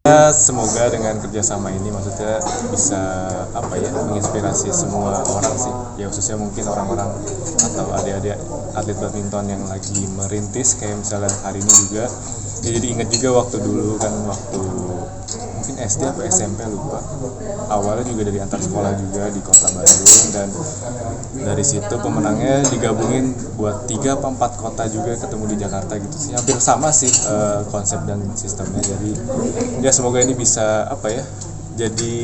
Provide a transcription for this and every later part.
Ya, semoga dengan kerjasama ini maksudnya bisa menginspirasi semua orang sih, ya khususnya mungkin orang-orang atau adik-adik atlet badminton yang lagi merintis kayak misalnya hari ini juga. Ya, jadi ingat juga waktu dulu kan, waktu mungkin SD atau SMP lupa, awalnya juga dari antar sekolah juga di kota Bandung, dan dari situ pemenangnya digabungin buat 3 atau 4 kota juga ketemu di Jakarta gitu sih, hampir sama sih konsep dan sistemnya. Jadi ya semoga ini bisa jadi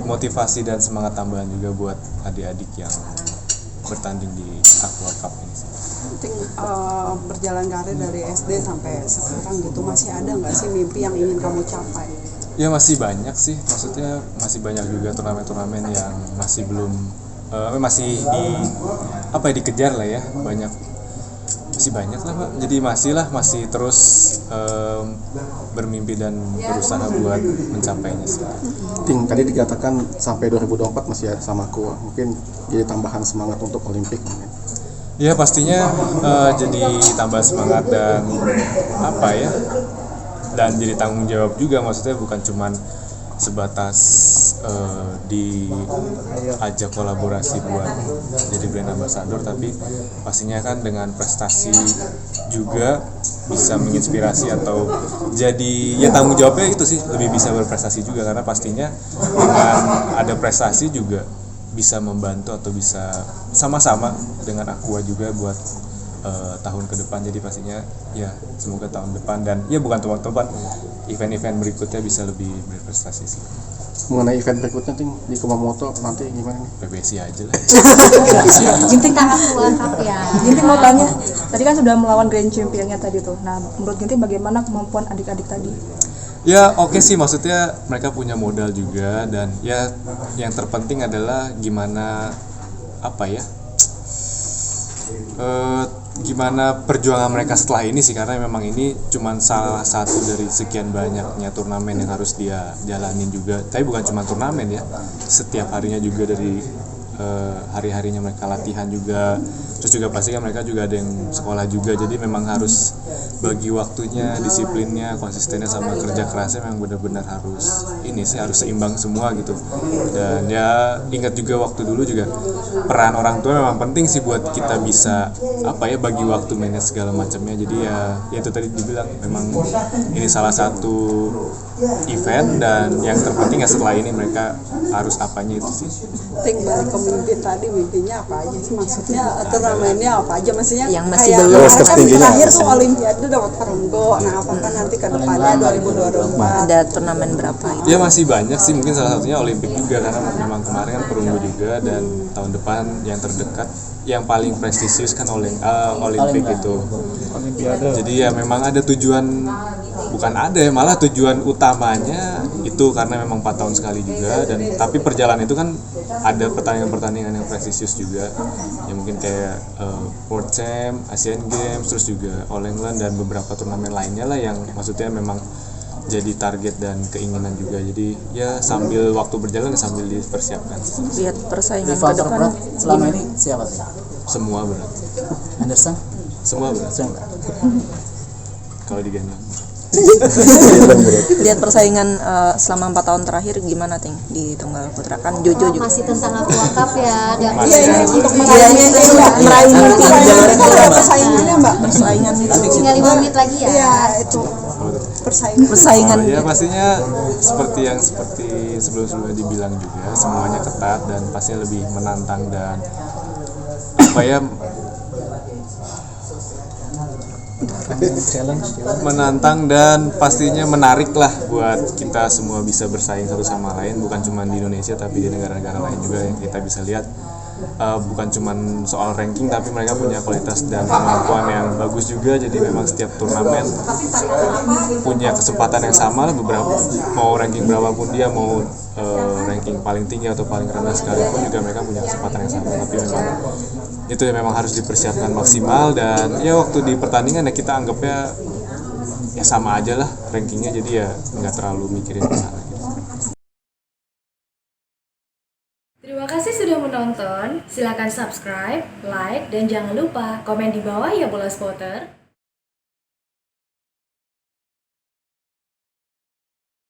motivasi dan semangat tambahan juga buat adik-adik yang bertanding di Aqua Cup ini sih. Berjalan karir dari SD sampai sekarang gitu, masih ada nggak sih mimpi yang ingin kamu capai? Ya masih banyak sih, maksudnya masih banyak juga turnamen-turnamen yang masih belum masih dikejar lah ya, masih banyak lah Pak. Jadi masih terus bermimpi dan berusaha buat mencapainya sih. Ting, tadi dikatakan sampai 2024 masih sama aku, mungkin jadi tambahan semangat untuk Olimpik mungkin. Ya pastinya jadi tambah semangat dan dan jadi tanggung jawab juga, maksudnya bukan cuman sebatas diajak kolaborasi buat jadi brand ambassador, tapi pastinya kan dengan prestasi juga bisa menginspirasi atau jadi ya tanggung jawabnya itu sih, lebih bisa berprestasi juga, karena pastinya dengan ada prestasi juga bisa membantu atau bisa sama-sama dengan Aqua juga buat tahun ke depan. Jadi pastinya ya semoga tahun depan dan ya bukan tahun depan, event-event berikutnya bisa lebih berprestasi sih. Mengenai event berikutnya Ting, di Kumamoto nanti gimana nih? PBSI aja lah. Ginting kan Aqua Cup ya. Ginting mau tanya, tadi kan sudah melawan Grand Championnya tadi tuh. Nah, menurut Ginting bagaimana kemampuan adik-adik tadi? Ya oke sih, maksudnya mereka punya modal juga, dan ya yang terpenting adalah gimana gimana perjuangan mereka setelah ini sih, karena memang ini cuma salah satu dari sekian banyaknya turnamen yang harus dia jalanin juga. Tapi bukan cuma turnamen ya, setiap harinya juga dari hari-harinya mereka latihan juga, terus juga pasti kan mereka juga ada yang sekolah juga, jadi memang harus bagi waktunya, disiplinnya, konsistennya sama kerja kerasnya memang benar-benar harus seimbang semua gitu. Dan ya ingat juga waktu dulu juga peran orang tua memang penting sih buat kita bisa bagi waktu, manage segala macamnya. Jadi ya itu tadi dibilang memang ini salah satu event, dan yang terpenting ya setelah ini mereka harus apanya itu sih. Ting, balik ke mimpi tadi, mimpinya apa aja sih? Maksudnya turnamennya apa aja? Maksudnya yang masih kayak belum kan terakhir tuh Olimpiade dapat perunggu. Nah, apakah nanti ke depannya 2024 ada turnamen berapa itu? Ya masih banyak sih, mungkin salah satunya Olimpik juga, karena memang kemarin kan perunggu juga, dan tahun depan yang terdekat yang paling prestisius kan Olimpik itu. Jadi ya memang ada tujuan, malah tujuan utamanya itu, karena memang 4 tahun sekali juga, dan tapi perjalanan itu kan ada pertandingan-pertandingan yang prestisius juga, yang mungkin kayak World Champ, Asian Games, terus juga All England dan beberapa turnamen lainnya lah yang maksudnya memang jadi target dan keinginan juga. Jadi ya sambil waktu berjalan sambil dipersiapkan. Lihat persaingan ke Rival depan terberat selama ini siapa sih? Semua berat. Anderson? Semua berat. Kalau digendong. Lihat persaingan selama 4 tahun terakhir gimana Ting di tunggal putra, kan Jojo juga masih tentang Aqua Cup ya, nggak untuk meraih mimpi persaingannya Mbak. persaingan itu tinggal 5 menit lagi ya. Iya, itu persaingan. Ya pastinya seperti sebelum-sebelumnya dibilang juga, semuanya ketat dan pastinya lebih menantang dan menantang dan pastinya menarik lah buat kita semua bisa bersaing satu sama lain, bukan cuma di Indonesia tapi di negara-negara lain juga yang kita bisa lihat. Bukan cuma soal ranking, tapi mereka punya kualitas dan kemampuan yang bagus juga. Jadi memang setiap turnamen punya kesempatan yang sama lah, beberapa mau ranking berapapun dia, mau ranking paling tinggi atau paling rendah sekalipun juga mereka punya kesempatan yang sama. Tapi memang itu memang harus dipersiapkan maksimal, dan ya waktu di pertandingan ya kita anggapnya ya sama aja lah rankingnya, jadi ya nggak terlalu mikirin ke sana gitu. Terima kasih sudah menonton. Silakan subscribe, like, dan jangan lupa komen di bawah ya bola spotter.